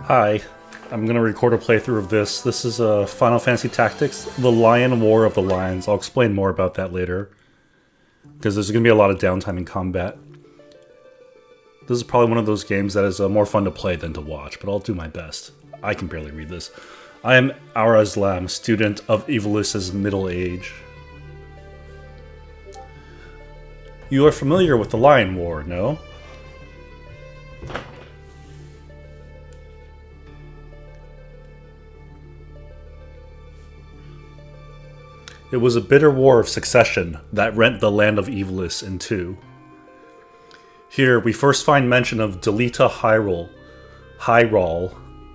Hi, I'm going to record a playthrough of this. This is Final Fantasy Tactics, The Lion War of the Lions. I'll explain more about that later, because there's going to be a lot of downtime in combat. This is probably one of those games that is more fun to play than to watch, but I'll do my best. I can barely read this. I am Arazlam, student of Evilis's middle age. You are familiar with the Lion War, no? It was a bitter war of succession that rent the land of Evilis in two. Here, we first find mention of Delita Hyrule,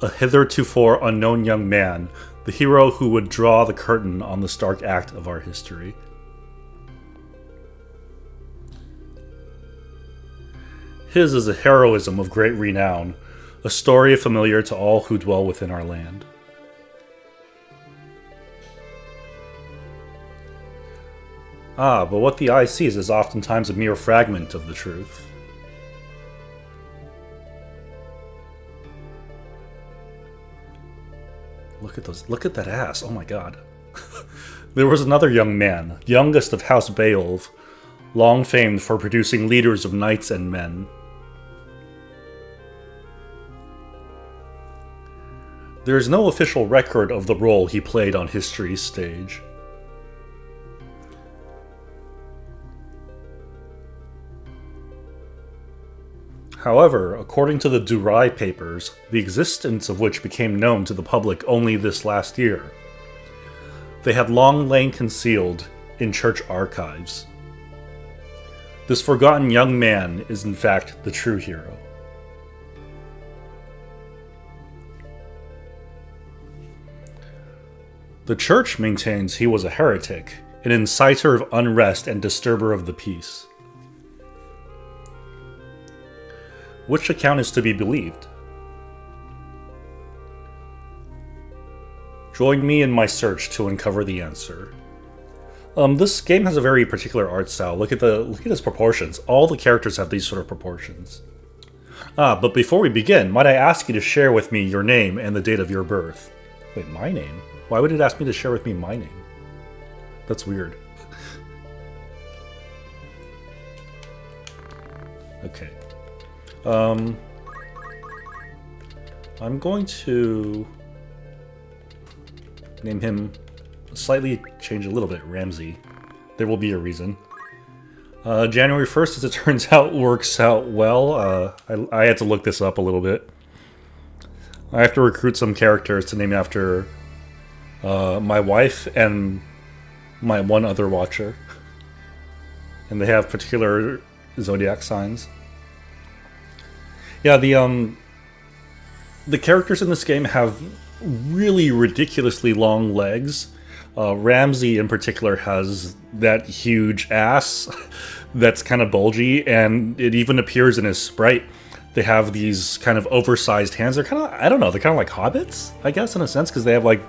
a hitherto unknown young man, the hero who would draw the curtain on the stark act of our history. His is a heroism of great renown, a story familiar to all who dwell within our land. Ah, but what the eye sees is oftentimes a mere fragment of the truth. Look at that ass, oh my god. There was another young man, youngest of House Beowulf, long famed for producing leaders of knights and men. There is no official record of the role he played on history's stage. However, according to the Durai papers, the existence of which became known to the public only this last year, they had long lain concealed in church archives. This forgotten young man is in fact the true hero. The church maintains he was a heretic, an inciter of unrest and disturber of the peace. Which account is to be believed? Join me in my search to uncover the answer. This game has a very particular art style. Look at its proportions. All the characters have these sort of proportions. But before we begin, might I ask you to share with me your name and the date of your birth? Wait, my name? Why would it ask me to share with me my name? That's weird. Okay. I'm going to name him, slightly change a little bit, Ramsey. There will be a reason. January 1st, as it turns out, works out well. I had to look this up a little bit. I have to recruit some characters to name after my wife and my one other watcher. And they have particular zodiac signs. Yeah, the characters in this game have really ridiculously long legs. Ramsey in particular has that huge ass that's kind of bulgy, and it even appears in his sprite. They have these kind of oversized hands. They're kind of, I don't know, they're kind of like hobbits, I guess, in a sense, because they have like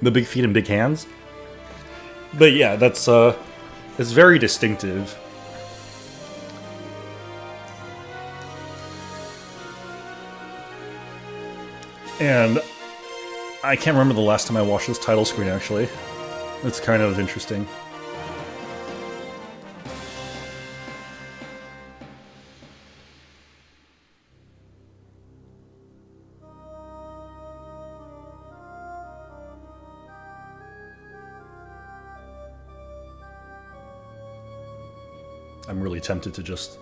the big feet and big hands. But yeah, that's it's very distinctive. And I can't remember the last time I watched this title screen, actually. It's kind of interesting. I'm really tempted to just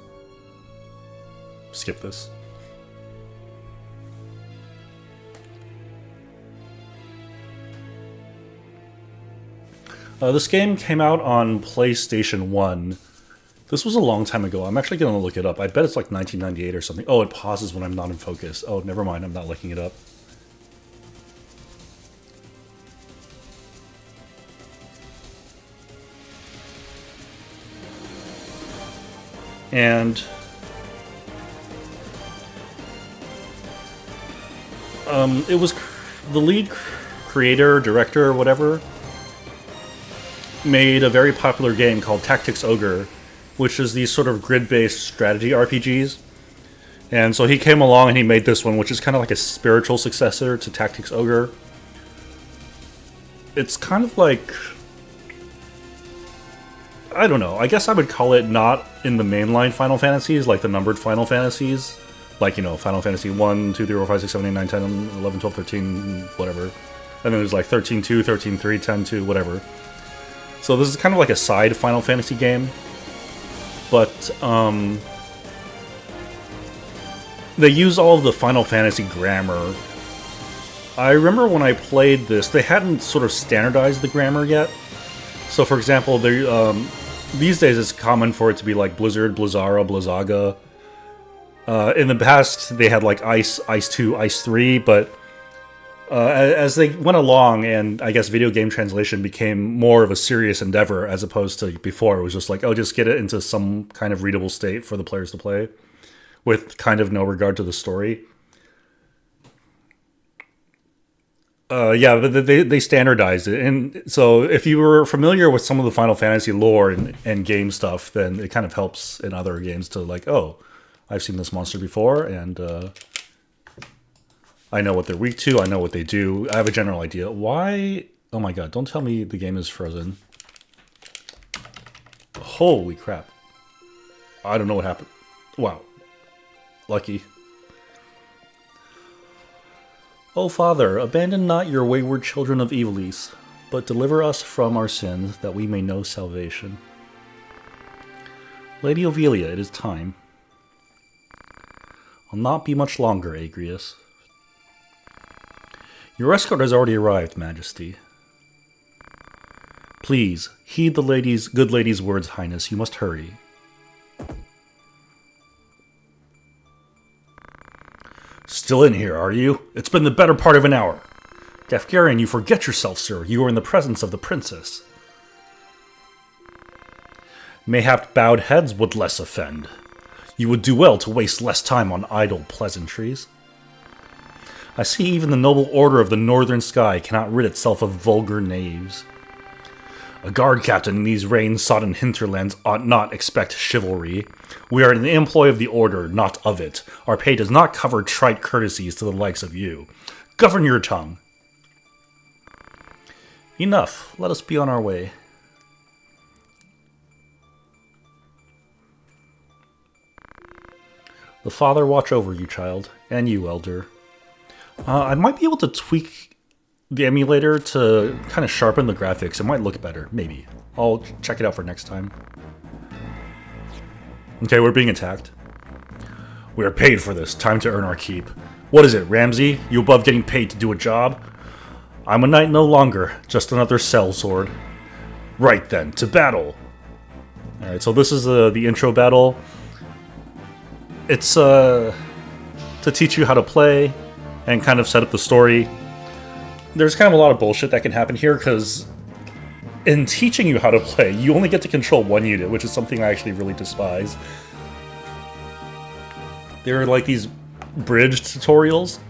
skip this. This game came out on PlayStation 1. This was a long time ago. I'm actually going to look it up. I bet it's like 1998 or something. Oh, it pauses when I'm not in focus. Oh, never mind. I'm not looking it up. And it was the lead creator, director, whatever, made a very popular game called Tactics Ogre, which is these sort of grid-based strategy RPGs. And so he came along and he made this one, which is kind of like a spiritual successor to Tactics Ogre. It's kind of like... I don't know. I guess I would call it not in the mainline Final Fantasies, like the numbered Final Fantasies. Like, you know, Final Fantasy 1, 2, 3, 4, 5, 6, 7, 8, 9, 10, 11, 12, 13, whatever. And then there's like 13, 2, 13, 3, 10, 2, whatever. So this is kind of like a side Final Fantasy game. But, they use all of the Final Fantasy grammar. I remember when I played this, they hadn't sort of standardized the grammar yet. So, for example, these days it's common for it to be like Blizzard, Blizzara, Blizzaga. In the past, they had like Ice, Ice 2, Ice 3, but as they went along, and I guess video game translation became more of a serious endeavor as opposed to before. It was just like, oh, just get it into some kind of readable state for the players to play, with kind of no regard to the story. Yeah, but they standardized it. And so if you were familiar with some of the Final Fantasy lore and game stuff, then it kind of helps in other games to like, oh, I've seen this monster before, and I know what they're weak to, I know what they do, I have a general idea. Why? Oh my god, don't tell me the game is frozen. Holy crap. I don't know what happened. Wow. Lucky. O Father, abandon not your wayward children of Evilise, but deliver us from our sins, that we may know salvation. Lady Ovelia, it is time. I'll not be much longer, Agrius. Your escort has already arrived, Majesty. Please, heed the good lady's words, Highness. You must hurry. Still in here, are you? It's been the better part of an hour. Gafgarian, you forget yourself, sir. You are in the presence of the princess. Mayhap bowed heads would less offend. You would do well to waste less time on idle pleasantries. I see even the noble order of the northern sky cannot rid itself of vulgar knaves. A guard captain in these rain-sodden hinterlands ought not expect chivalry. We are in the employ of the order, not of it. Our pay does not cover trite courtesies to the likes of you. Govern your tongue. Enough. Let us be on our way. The Father watch over you, child, and you, Elder. I might be able to tweak the emulator to kind of sharpen the graphics. It might look better, maybe. I'll check it out for next time. Okay, we're being attacked. We are paid for this. Time to earn our keep. What is it, Ramsey? You above getting paid to do a job? I'm a knight no longer, just another sellsword. Right then, to battle! Alright, so this is the intro battle. It's to teach you how to play and kind of set up the story. There's kind of a lot of bullshit that can happen here, because in teaching you how to play, you only get to control one unit, which is something I actually really despise. There are like these bridge tutorials,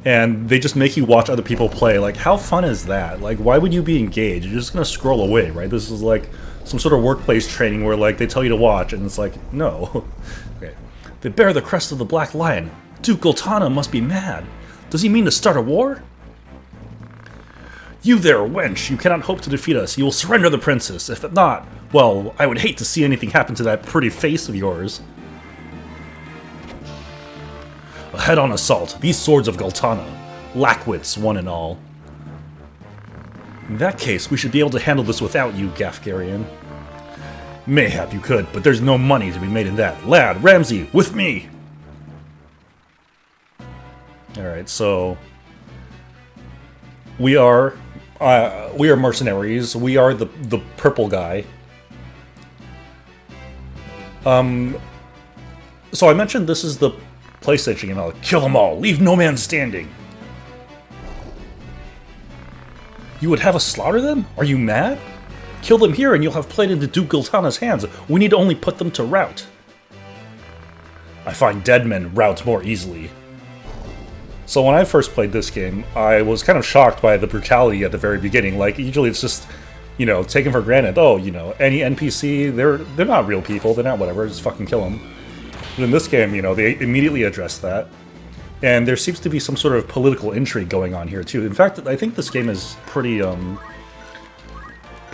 and they just make you watch other people play. Like, how fun is that? Like, why would you be engaged? You're just gonna scroll away, right? This is like some sort of workplace training where like they tell you to watch, and it's like, no. Okay. They bear the crest of the Black Lion. Duke Goltana must be mad. Does he mean to start a war? You there, wench! You cannot hope to defeat us. You will surrender the princess. If not, well, I would hate to see anything happen to that pretty face of yours. A head-on assault. These swords of Goltana. Lackwits, one and all. In that case, we should be able to handle this without you, Gafgarian. Mayhap you could, but there's no money to be made in that. Lad, Ramsey, with me! Alright, so... We are mercenaries. We are the purple guy. So I mentioned this is the PlayStation game. I'll kill them all. Leave no man standing. You would have us slaughter them? Are you mad? Kill them here and you'll have played into Duke Gultana's hands. We need to only put them to rout. I find dead men rout more easily. So when I first played this game, I was kind of shocked by the brutality at the very beginning. Like, usually it's just, you know, taken for granted. Oh, you know, any NPC, they're not real people. They're not whatever. Just fucking kill them. And in this game, you know, they immediately address that. And there seems to be some sort of political intrigue going on here too. In fact, I think this game is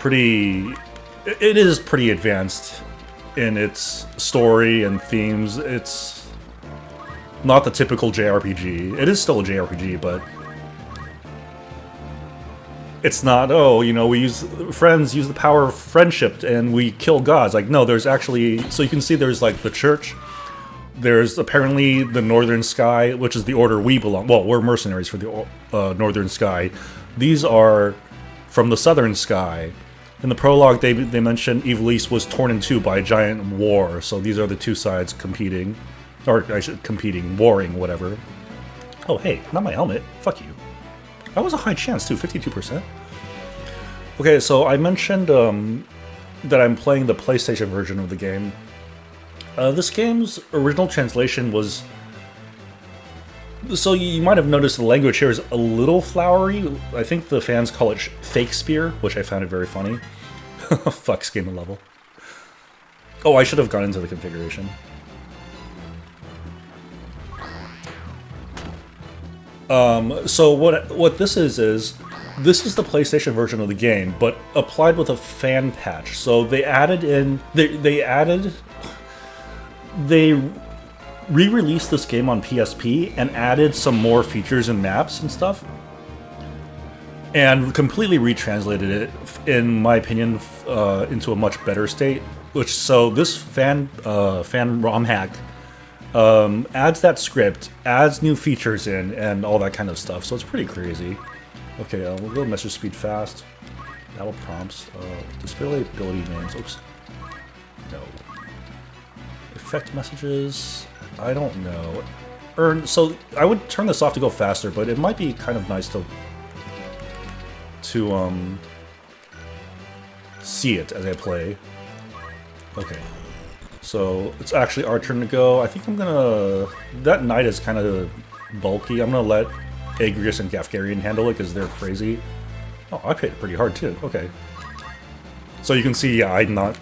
it is pretty advanced in its story and themes. It's not the typical JRPG. It is still a JRPG, but it's not, oh, you know, we use the power of friendship and we kill gods. Like, no, there's actually, so you can see there's like the church. There's apparently the Northern Sky, which is the order we belong. Well, we're mercenaries for the Northern Sky. These are from the Southern Sky. In the prologue, they mention Ivalice was torn in two by a giant war. So these are the two sides competing. Or, warring, whatever. Oh, hey, not my helmet. Fuck you. That was a high chance, too, 52%. Okay, so I mentioned that I'm playing the PlayStation version of the game. This game's original translation was... So you might have noticed the language here is a little flowery. I think the fans call it fake spear, which I found it very funny. Fuck, skin the level. Oh, I should have gone into the configuration. So what this is this is the PlayStation version of the game, but applied with a fan patch. So they added in they re-released this game on PSP and added some more features and maps and stuff, and completely retranslated it, in my opinion, into a much better state. So this fan ROM hack adds that script, adds new features in, and all that kind of stuff. So it's pretty crazy. Okay, we'll go message speed fast. Battle prompts. Display ability names. Oops. No. Effect messages. I don't know. So I would turn this off to go faster, but it might be kind of nice to see it as I play. Okay. So it's actually our turn to go. I think I'm gonna... That knight is kind of bulky. I'm gonna let Agrius and Gafgarian handle it because they're crazy. Oh, I hit pretty hard too. Okay. So you can see, yeah, I'm not...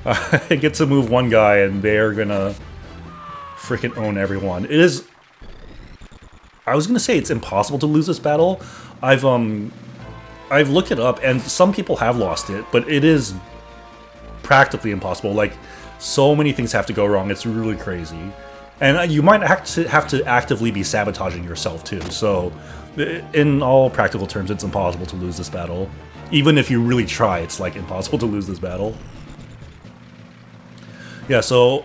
I get to move one guy and they're gonna freaking own everyone. It is... I was gonna say it's impossible to lose this battle. I've looked it up and some people have lost it, but it is practically impossible. Like, so many things have to go wrong. It's really crazy. And you might have to actively be sabotaging yourself too. So, in all practical terms, it's impossible to lose this battle. Even if you really try, it's like impossible to lose this battle. Yeah, so,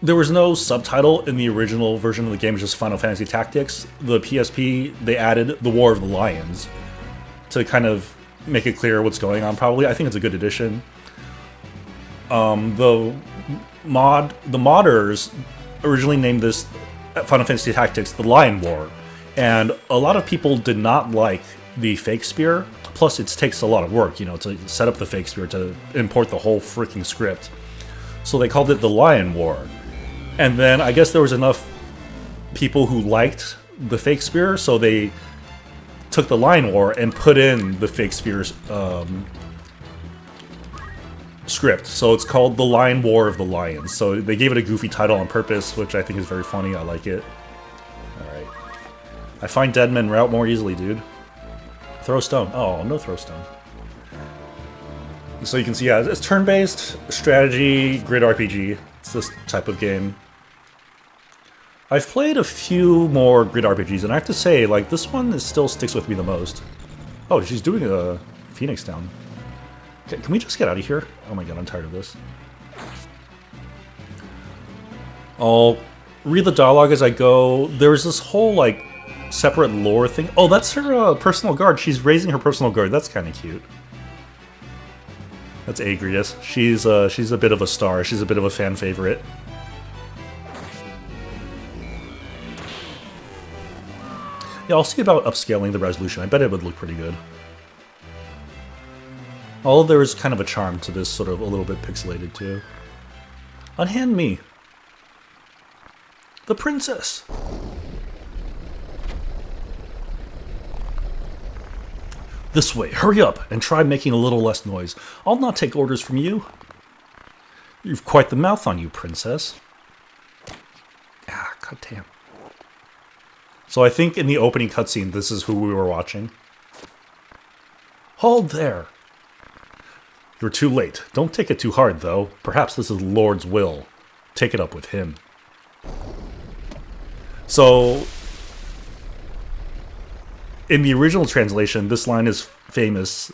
there was no subtitle in the original version of the game, just Final Fantasy Tactics. The PSP, they added the War of the Lions to kind of make it clear what's going on, probably. I think it's a good addition. The modders originally named this Final Fantasy Tactics the Lion War, and a lot of people did not like the fake spear. Plus, it takes a lot of work, you know, to set up the fake spear, to import the whole freaking script. So they called it the Lion War. And then I guess there was enough people who liked the fake spear, so they took the Lion War and put in the fake spear's script. So it's called the Lion War of the Lions. So they gave it a goofy title on purpose, which I think is very funny. I like it. Alright. I find dead men route more easily, dude. Throw stone. Oh, no throw stone. So you can see, yeah, it's turn-based, strategy, grid RPG. It's this type of game. I've played a few more grid RPGs, and I have to say, like, this one still sticks with me the most. Oh, she's doing a Phoenix down. Okay, can we just get out of here? Oh my god, I'm tired of this. I'll read the dialogue as I go. There's this whole, like, separate lore thing. Oh, that's her personal guard. She's raising her personal guard. That's kind of cute. That's Agrius. She's a bit of a star. She's a bit of a fan favorite. Yeah, I'll see about upscaling the resolution. I bet it would look pretty good. Although there is kind of a charm to this, sort of a little bit pixelated too. Unhand me. The princess. This way, hurry up, and try making a little less noise. I'll not take orders from you. You've quite the mouth on you, princess. Ah, goddamn. So I think in the opening cutscene, this is who we were watching. Hold there! You're too late. Don't take it too hard, though. Perhaps this is the Lord's will. Take it up with him. So, in the original translation, this line is famous.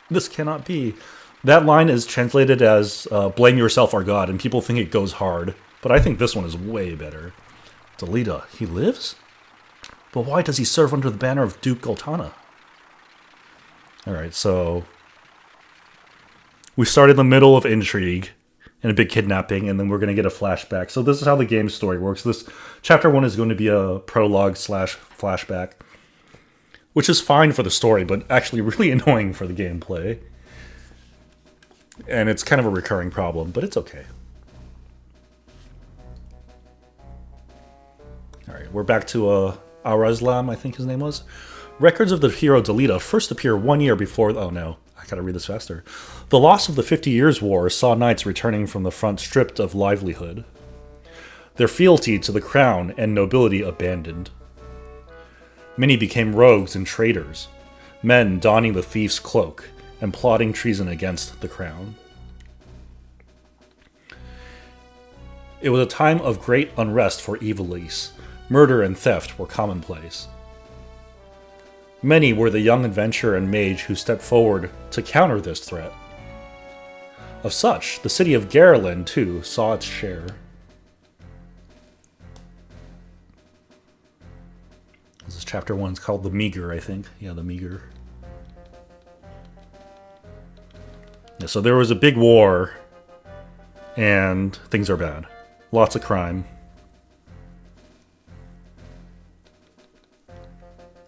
This cannot be. That line is translated as, blame yourself or God, and people think it goes hard. But I think this one is way better. Delita, he lives? But why does he serve under the banner of Duke Goltana? Alright, so we start in the middle of intrigue and a big kidnapping, and then we're going to get a flashback. So this is how the game's story works. This chapter 1 is going to be a prologue / flashback, which is fine for the story, but actually really annoying for the gameplay. And it's kind of a recurring problem, but it's okay. Alright, we're back to Arazlam, I think his name was. Records of the hero Delita first appear 1 year before... Oh no, I gotta read this faster. The loss of the 50 Years' War saw knights returning from the front stripped of livelihood. Their fealty to the crown and nobility abandoned. Many became rogues and traitors, men donning the thief's cloak and plotting treason against the crown. It was a time of great unrest for Ivalice. Murder and theft were commonplace. Many were the young adventurer and mage who stepped forward to counter this threat. Of such, the city of Garland, too, saw its share. This is chapter 1. It's called The Meager, I think. Yeah, The Meager. Yeah, so there was a big war, and things are bad. Lots of crime.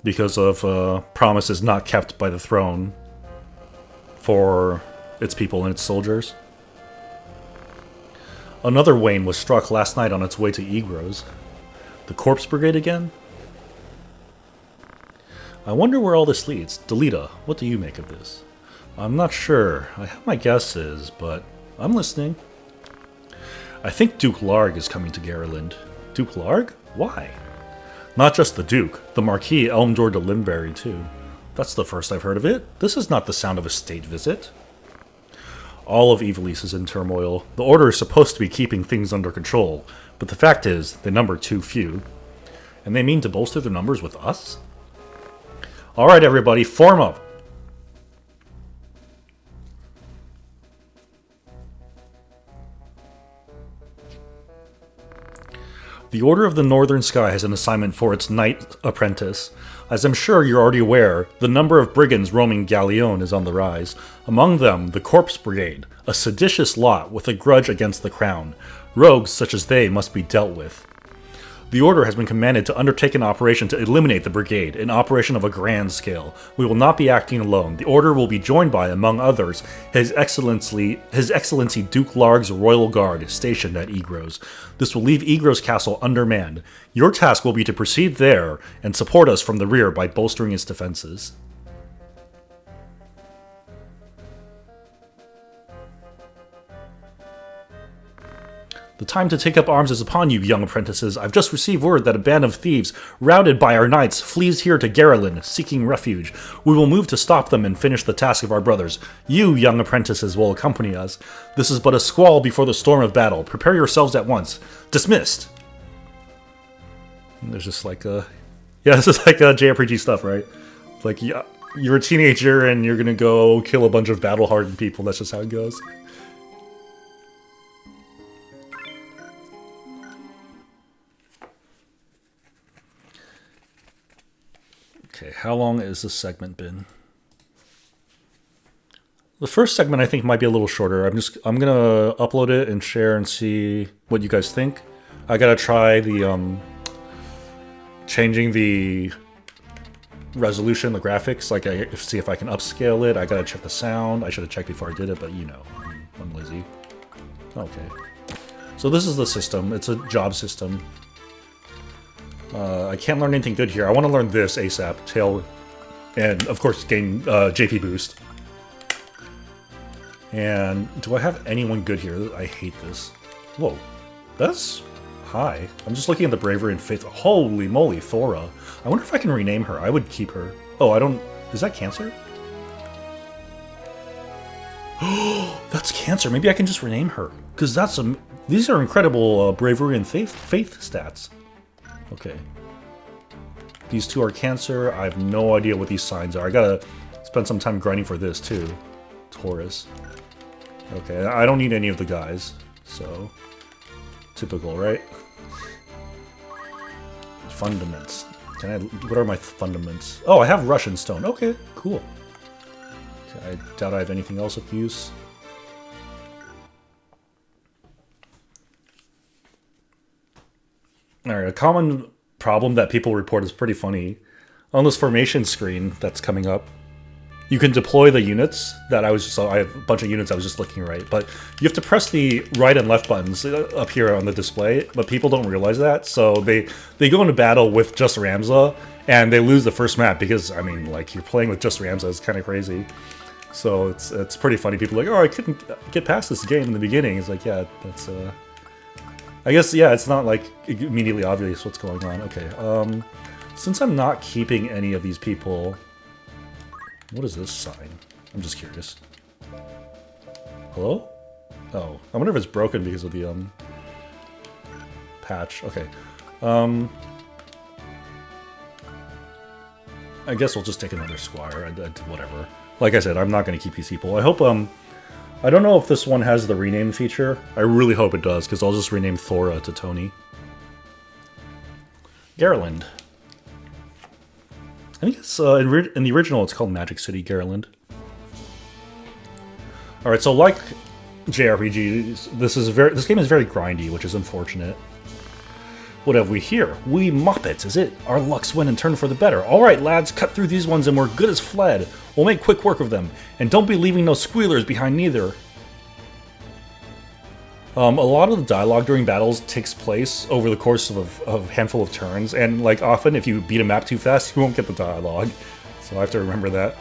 Because of promises not kept by the throne for its people and its soldiers. Another Wayne was struck last night on its way to Egros. The Corpse Brigade again? I wonder where all this leads. Delita, what do you make of this? I'm not sure. I have my guesses, but I'm listening. I think Duke Larg is coming to Garland. Duke Larg? Why? Not just the Duke, the Marquis Elmdor de Limberry, too. That's the first I've heard of it. This is not the sound of a state visit. All of Ivalice is in turmoil. The Order is supposed to be keeping things under control, but the fact is, they number too few. And they mean to bolster their numbers with us? Alright everybody, form up! The Order of the Northern Sky has an assignment for its Knight Apprentice. As I'm sure you're already aware, the number of brigands roaming Galleon is on the rise. Among them, the Corpse Brigade, a seditious lot with a grudge against the Crown. Rogues such as they must be dealt with. The Order has been commanded to undertake an operation to eliminate the Brigade, an operation of a grand scale. We will not be acting alone. The Order will be joined by, among others, His Excellency Duke Larg's Royal Guard, stationed at Egros. This will leave Egros Castle undermanned. Your task will be to proceed there and support us from the rear by bolstering its defenses. The time to take up arms is upon you, young apprentices. I've just received word that a band of thieves, routed by our knights, flees here to Garland, seeking refuge. We will move to stop them and finish the task of our brothers. You, young apprentices, will accompany us. This is but a squall before the storm of battle. Prepare yourselves at once. Dismissed! And there's just like a... Yeah, this is like JRPG stuff, right? Like, yeah, you're a teenager and you're gonna go kill a bunch of battle-hardened people. That's just how it goes. Okay, how long has this segment been? The first segment I think might be a little shorter. I'm gonna upload it and share and see what you guys think. I gotta try the changing the resolution, the graphics. Like, see if I can upscale it. I gotta check the sound. I should have checked before I did it, but you know, I'm lazy. Okay, so this is the system. It's a job system. I can't learn anything good here. I want to learn this ASAP. Tail, and of course gain JP boost. And do I have anyone good here? I hate this. Whoa, that's high. I'm just looking at the bravery and faith. Holy moly, Thora. I wonder if I can rename her. I would keep her. Oh, I don't... Is that Cancer? Oh, that's Cancer. Maybe I can just rename her. Because that's a... These are incredible bravery and faith stats. Okay. These two are Cancer. I have no idea what these signs are. I gotta spend some time grinding for this, too. Taurus. Okay, I don't need any of the guys. So... Typical, right? Fundaments. What are my fundaments? Oh, I have Russian stone. Okay, cool. Okay, I doubt I have anything else of use. Alright, a common problem that people report is pretty funny. On this formation screen that's coming up, you can deploy the units that I have a bunch of units I was just looking right, but you have to press the right and left buttons up here on the display, but people don't realize that, so they go into battle with just Ramza, and they lose the first map because, I mean, like, you're playing with just Ramza, it's kind of crazy. So it's pretty funny. People are like, oh, I couldn't get past this game in the beginning. It's like, yeah, that's, I guess, yeah, it's not, like, immediately obvious what's going on. Okay, since I'm not keeping any of these people... What is this sign? I'm just curious. Hello? Oh, I wonder if it's broken because of the, patch. Okay. I guess we'll just take another squire. Whatever. Like I said, I'm not going to keep these people. I hope, I don't know if this one has the rename feature. I really hope it does, because I'll just rename Thora to Tony. Garland. I think it's, in the original, it's called Magic City Garland. Alright, so like JRPGs, this game is very grindy, which is unfortunate. What have we here? We Muppets, is it? Our luck's win and turn for the better. Alright, lads, cut through these ones and we're good as fled. We'll make quick work of them. And don't be leaving no squealers behind neither. A lot of the dialogue during battles takes place over the course of a handful of turns, and like often, if you beat a map too fast, you won't get the dialogue. So I have to remember that.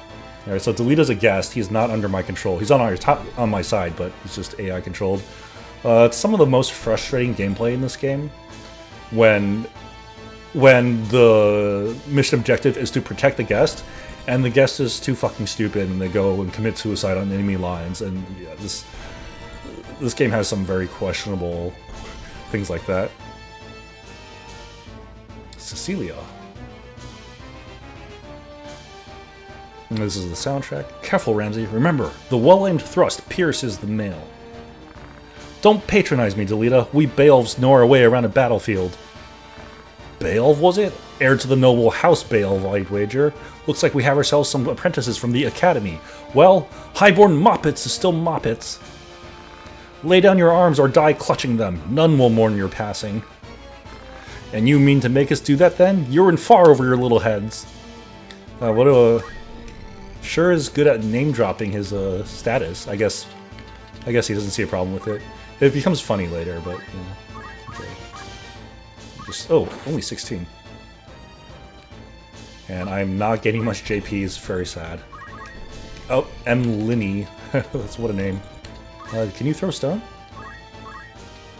Alright, so Delita's a guest. He's not under my control. He's on my side, but he's just AI controlled. It's some of the most frustrating gameplay in this game. When the mission objective is to protect the guest, and the guest is too fucking stupid, and they go and commit suicide on enemy lines, and yeah, this game has some very questionable things like that. Cecilia. And this is the soundtrack. Careful, Ramsey. Remember, the well-aimed thrust pierces the mail. Don't patronize me, Delita. We Beowulfs know our way around a battlefield. Beowulf, was it? Heir to the noble house Beowulf, I'd wager. Looks like we have ourselves some apprentices from the academy. Well, highborn moppets is still moppets. Lay down your arms or die clutching them. None will mourn your passing. And you mean to make us do that then? You're in far over your little heads. Sure is good at name-dropping his status. I guess he doesn't see a problem with it. It becomes funny later, but... Yeah. Okay. Oh, only 16. And I'm not getting much JPs. Very sad. Oh, M. Linney. That's what a name. Can you throw stone?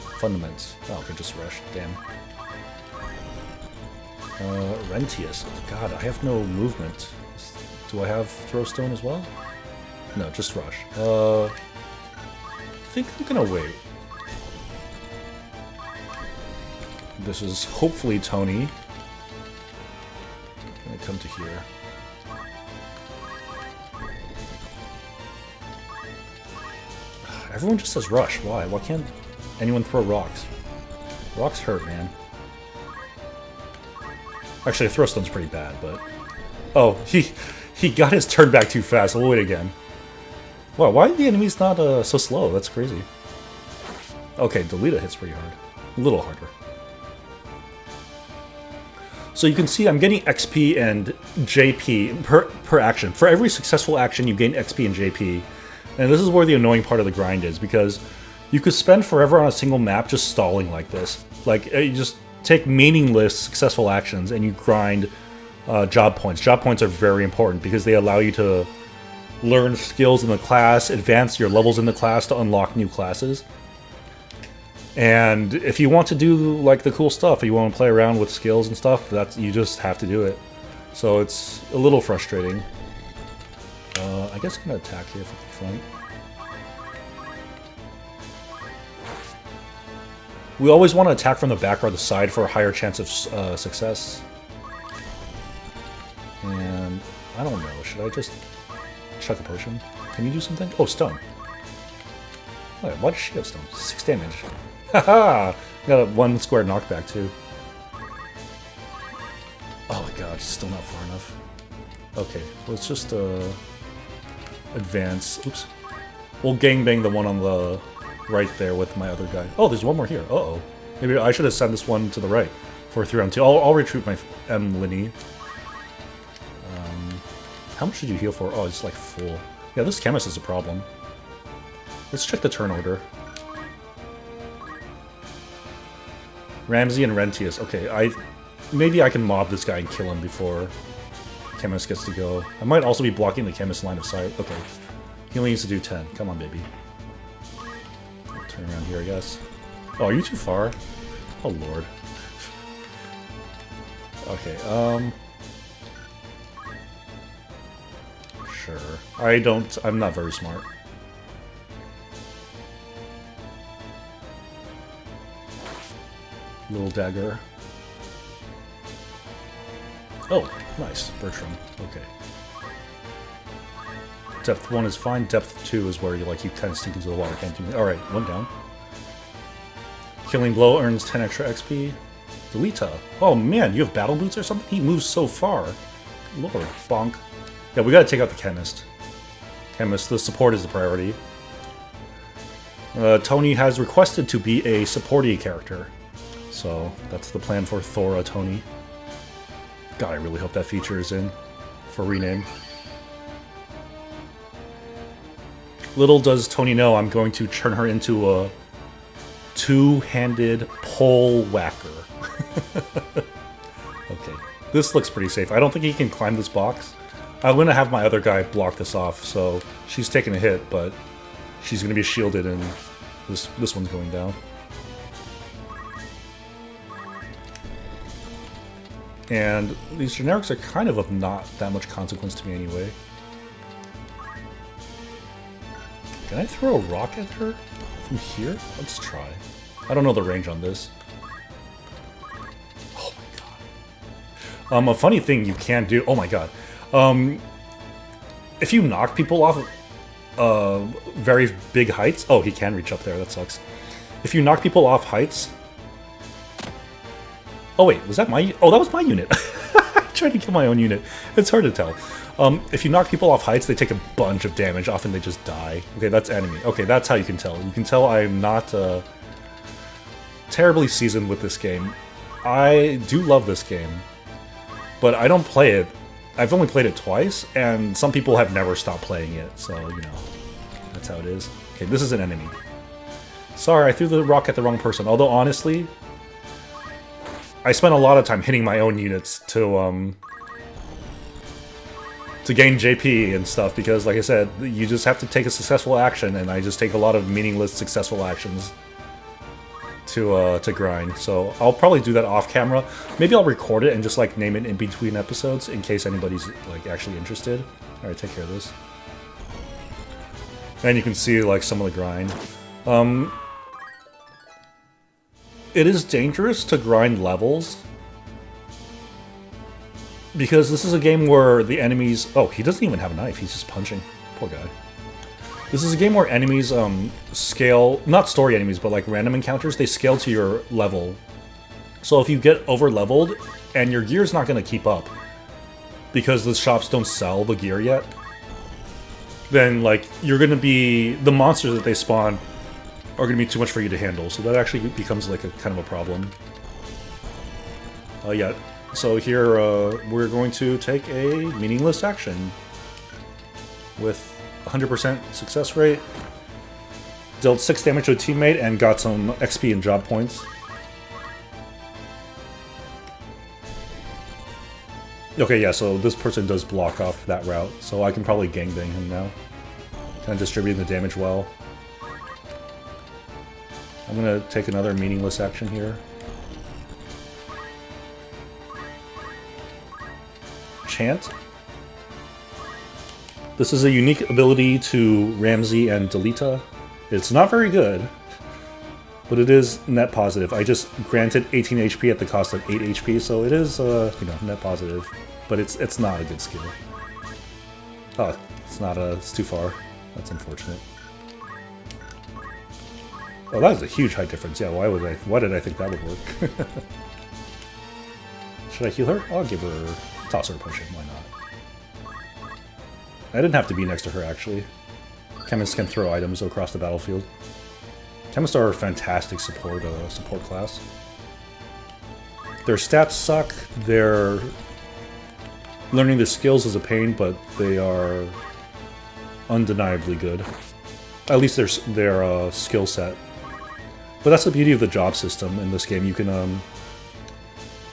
Fundaments. Oh, okay, just rush. Damn. Rentius. Oh, God, I have no movement. Do I have throw stone as well? No, just rush. I think I'm gonna wait. This is hopefully Tony. Gonna come to here. Everyone just says rush. Why? Why can't anyone throw rocks? Rocks hurt, man. Actually, a throwstone's pretty bad, but... Oh, he got his turn back too fast. We'll wait again. Wow, why are the enemies not so slow? That's crazy. Okay, Delita hits pretty hard. A little harder. So you can see I'm getting XP and JP per action. For every successful action, you gain XP and JP. And this is where the annoying part of the grind is, because you could spend forever on a single map just stalling like this. Like, you just take meaningless successful actions and you grind job points. Job points are very important because they allow you to learn skills in the class, advance your levels in the class to unlock new classes. And if you want to do like the cool stuff, you want to play around with skills and stuff, you just have to do it. So it's a little frustrating. I guess I'm gonna attack here from the front. We always want to attack from the back or the side for a higher chance of success. And I don't know, should I just chuck a potion? Can you do something? Oh, stun. Wait, why does she have stun? 6 damage. Haha! Got a 1 square knockback too. Oh my god, still not far enough. Okay, let's just advance. Oops. We'll gangbang the one on the right there with my other guy. Oh, there's one more here. Uh-oh. Maybe I should have sent this one to the right for 3-on-2. I'll retreat my M Linny. How much did you heal for? Oh, it's like full. Yeah, this chemist is a problem. Let's check the turn order. Ramsey and Rentius. Okay, maybe I can mob this guy and kill him before chemist gets to go. I might also be blocking the chemist line of sight. Okay. He only needs to do 10. Come on, baby. I'll turn around here, I guess. Oh, are you too far? Oh, Lord. Okay, sure. I'm not very smart. Little dagger. Oh, nice. Bertram. Okay. Depth 1 is fine. Depth 2 is where you kind of sink into the water. Can't do that. Alright, 1 down. Killing blow earns 10 extra XP. Delita. Oh man, you have battle boots or something? He moves so far. Lord, bonk. Yeah, we gotta take out the chemist. The support is the priority. Tony has requested to be a supporty character. So, that's the plan for Thora Tony. God, I really hope that feature is in for rename. Little does Tony know I'm going to turn her into a two-handed pole whacker. Okay, this looks pretty safe. I don't think he can climb this box. I'm going to have my other guy block this off, so she's taking a hit, but she's going to be shielded and this one's going down. And these generics are kind of not that much consequence to me anyway. Can I throw a rock at her from here? Let's try. I don't know the range on this. Oh my god. A funny thing you can do... Oh my god. If you knock people off very big heights... Oh, he can reach up there. That sucks. If you knock people off heights... Oh wait, was that my... Oh, that was my unit. I tried to kill my own unit. It's hard to tell. If you knock people off heights, they take a bunch of damage. Often they just die. Okay, that's enemy. Okay, that's how you can tell. You can tell I'm not terribly seasoned with this game. I do love this game, but I don't play it. I've only played it twice, and some people have never stopped playing it, so, you know, that's how it is. Okay, this is an enemy. Sorry, I threw the rock at the wrong person, although honestly... I spent a lot of time hitting my own units to gain JP and stuff, because, like I said, you just have to take a successful action, and I just take a lot of meaningless successful actions to grind. So I'll probably do that off camera. Maybe I'll record it and just, like, name it in between episodes, in case anybody's, like, actually interested. Alright, take care of this. And you can see, like, some of the grind. It is dangerous to grind levels, because this is a game where the enemies... Oh, he doesn't even have a knife, he's just punching. Poor guy. This is a game where enemies scale... Not story enemies, but like random encounters, they scale to your level. So if you get over-leveled, and your gear's not going to keep up, because the shops don't sell the gear yet, then, like, you're going to be... The monsters that they spawn are going to be too much for you to handle, so that actually becomes like a kind of a problem. Yeah, so here we're going to take a meaningless action with 100% success rate. Dealt 6 damage to a teammate and got some XP and job points. Okay, yeah, so this person does block off that route, so I can probably gangbang him now. Kind of distributing the damage well. I'm gonna take another meaningless action here. Chant. This is a unique ability to Ramsey and Delita. It's not very good, but it is net positive. I just granted 18 HP at the cost of 8 HP, so it is, you know, net positive. But it's not a good skill. Oh, it's too far. That's unfortunate. Oh, that is a huge height difference. Yeah, why did I think that would work? Should I heal her? I'll give her toss her a potion, why not? I didn't have to be next to her, actually. Chemists can throw items across the battlefield. Chemists are a fantastic support class. Their stats suck, their learning the skills is a pain, but they are undeniably good. At least their skill set. But that's the beauty of the job system in this game. You can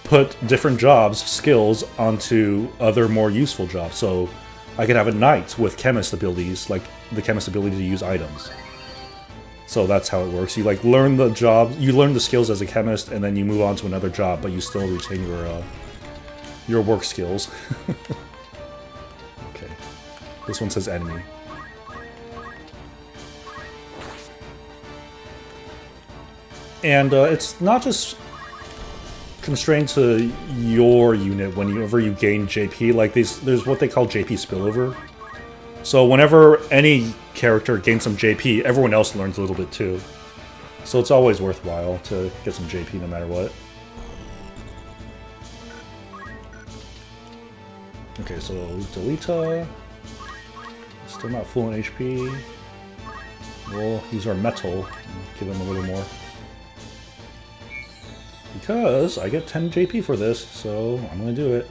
put different jobs, skills, onto other more useful jobs. So I could have a knight with chemist abilities, like the chemist ability to use items. So that's how it works. You like learn the job, you learn the skills as a chemist, and then you move on to another job, but you still retain your work skills. Okay. This one says enemy. And it's not just constrained to your unit whenever you gain JP. Like there's what they call JP spillover. So whenever any character gains some JP, everyone else learns a little bit too. So it's always worthwhile to get some JP no matter what. Okay, so Delita. Still not full in HP. We'll use our metal and give him a little more. Because I get 10 JP for this, so I'm gonna do it.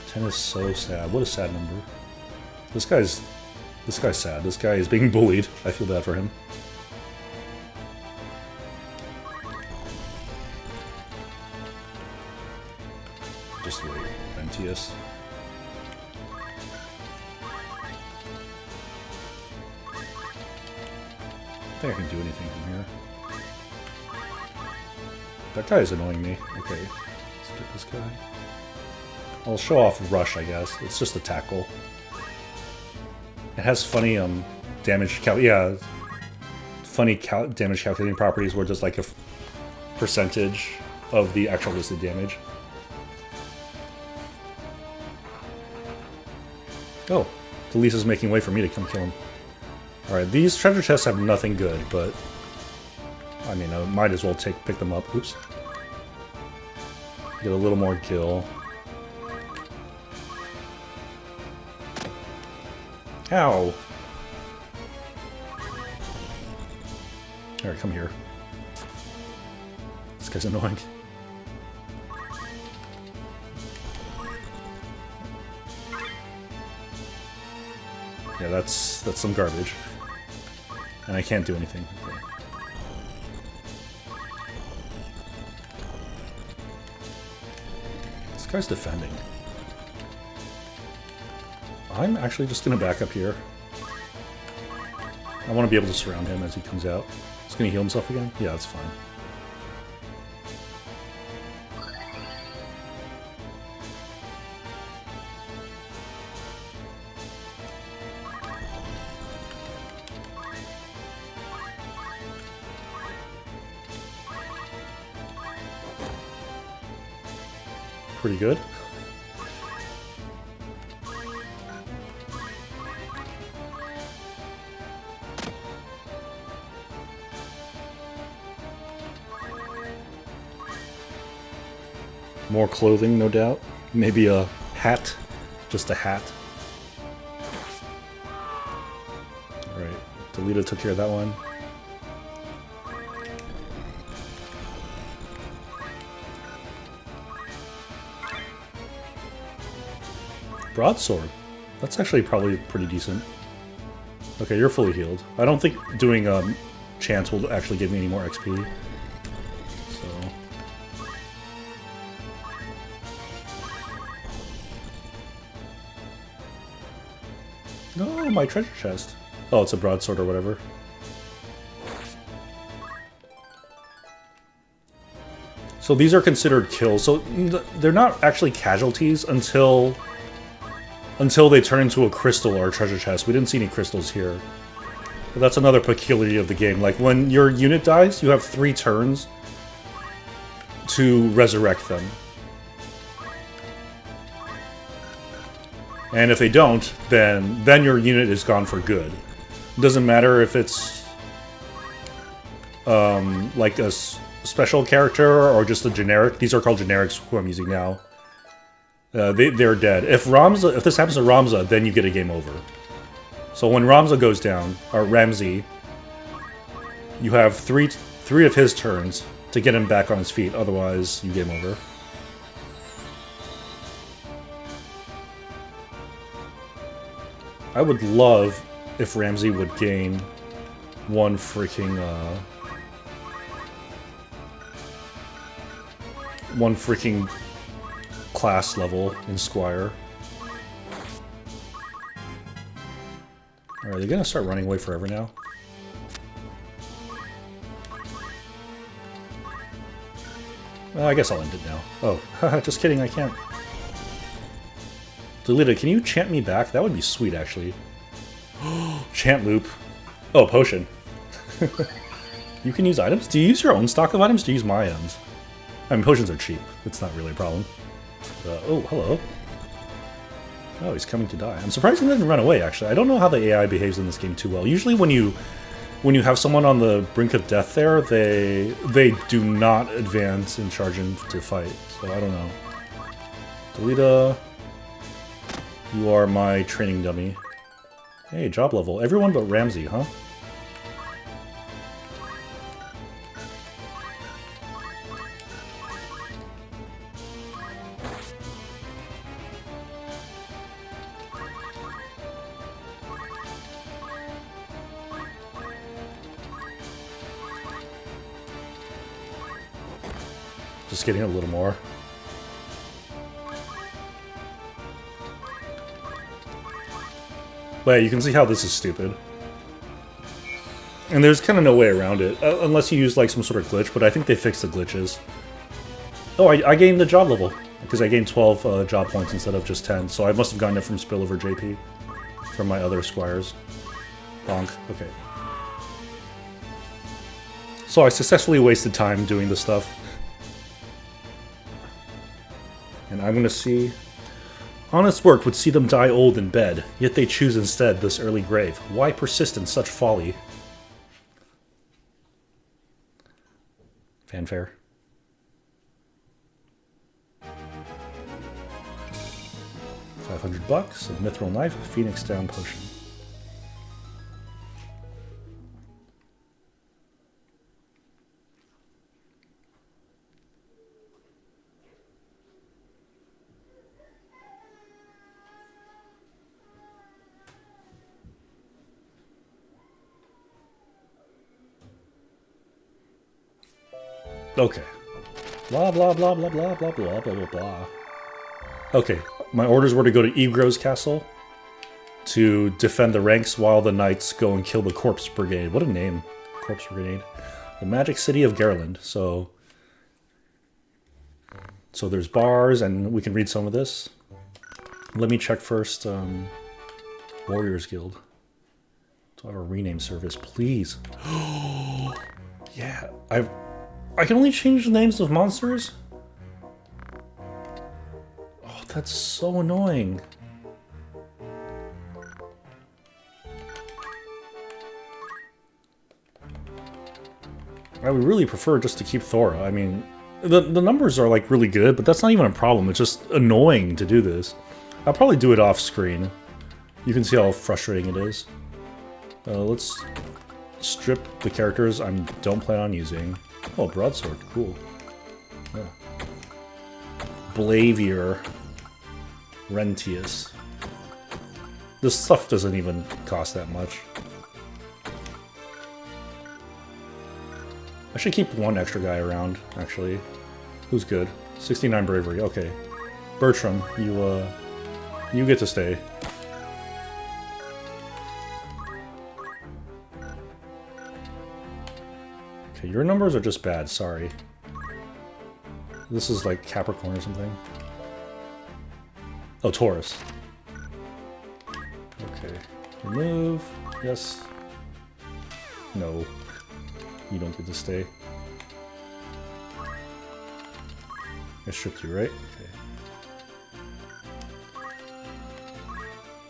10 is so sad. What a sad number. This guy's sad. This guy is being bullied. I feel bad for him. Just wait. MTS. I think I can do anything from here. That guy is annoying me. Okay, let's get this guy. I'll show off Rush, I guess. It's just a tackle. It has funny damage funny damage calculating properties where just like a percentage of the actual listed damage. Oh, Delita's making way for me to come kill him. Alright, these treasure chests have nothing good, but I mean, I might as well pick them up. Oops. Get a little more gil. Ow! Alright, come here. This guy's annoying. Yeah, that's some garbage. And I can't do anything. Okay. This guy's defending. I'm actually just gonna back up here. I want to be able to surround him as he comes out. He's gonna heal himself again? Yeah, that's fine. Pretty good. More clothing, no doubt. Maybe a hat. Just a hat. Alright, Delita took care of that one. Broadsword. That's actually probably pretty decent. Okay, you're fully healed. I don't think doing chance will actually give me any more XP. So No, my treasure chest. Oh, it's a broadsword or whatever. So these are considered kills. So they're not actually casualties until they turn into a crystal or a treasure chest. We didn't see any crystals here. But that's another peculiarity of the game. Like, when your unit dies, you have 3 turns to resurrect them. And if they don't, then your unit is gone for good. It doesn't matter if it's like a special character or just a generic. These are called generics, who I'm using now. They're dead. If this happens to Ramza, then you get a game over. So when Ramza goes down, or Ramsey, you have three of his turns to get him back on his feet. Otherwise, you game over. I would love if Ramsey would gain one freaking class level in Squire. Are they gonna start running away forever now? Well, I guess I'll end it now. Oh, haha, just kidding, I can't. Delita, can you chant me back? That would be sweet, actually. Chant loop. Oh, potion. You can use items? Do you use your own stock of items? Do you use my items? I mean, potions are cheap. It's not really a problem. Oh, hello. Oh, he's coming to die. I'm surprised he didn't run away, actually. I don't know how the AI behaves in this game too well. Usually when you have someone on the brink of death there, they do not advance and charge in to fight. So I don't know. Delita, you are my training dummy. Hey, job level. Everyone but Ramsey, huh? Just getting a little more. But yeah, you can see how this is stupid. And there's kind of no way around it, unless you use like some sort of glitch, but I think they fixed the glitches. Oh, I gained the job level, because I gained 12 job points instead of just 10, so I must have gotten it from Spillover JP, from my other squires. Bonk, okay. So I successfully wasted time doing this stuff. And I'm gonna see... Honest work would see them die old in bed, yet they choose instead this early grave. Why persist in such folly? Fanfare. $500, a mithril knife, a phoenix down potion. Okay. Blah, blah, blah, blah, blah, blah, blah, blah, blah, blah. Okay, my orders were to go to Egro's castle to defend the ranks while the knights go and kill the Corpse Brigade. What a name. Corpse Brigade. The magic city of Garland. So there's bars, and we can read some of this. Let me check first. Warriors Guild. Do I have a rename service? Please. Yeah, I can only change the names of monsters? Oh, that's so annoying. I would really prefer just to keep Thora. I mean, the numbers are like really good, but that's not even a problem. It's just annoying to do this. I'll probably do it off screen. You can see how frustrating it is. Let's strip the characters I don't plan on using. Oh, broadsword, cool. Yeah. Blavier. Rentius. This stuff doesn't even cost that much. I should keep one extra guy around, actually. Who's good? 69 bravery, okay. Bertram, you get to stay. Okay, your numbers are just bad, sorry. This is like Capricorn or something. Oh, Taurus. Okay. Remove. Yes. No. You don't get to stay. I stripped you, right? Okay.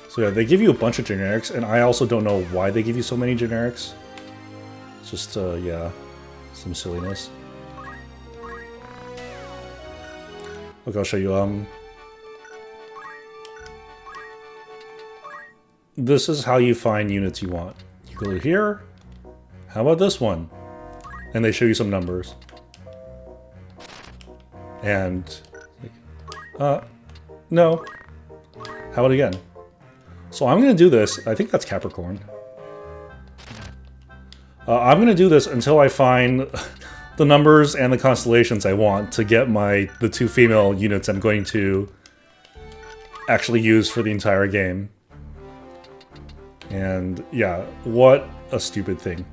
So yeah, they give you a bunch of generics, and I also don't know why they give you so many generics. It's just, yeah, some silliness. Okay, I'll show you, this is how you find units you want. You go here. How about this one? And they show you some numbers. And, no. How about again? So I'm gonna do this. I think that's Capricorn. I'm gonna do this until I find the numbers and the constellations I want to get the 2 female units I'm going to actually use for the entire game. And yeah, what a stupid thing.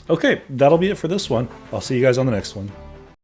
Okay, that'll be it for this one. I'll see you guys on the next one.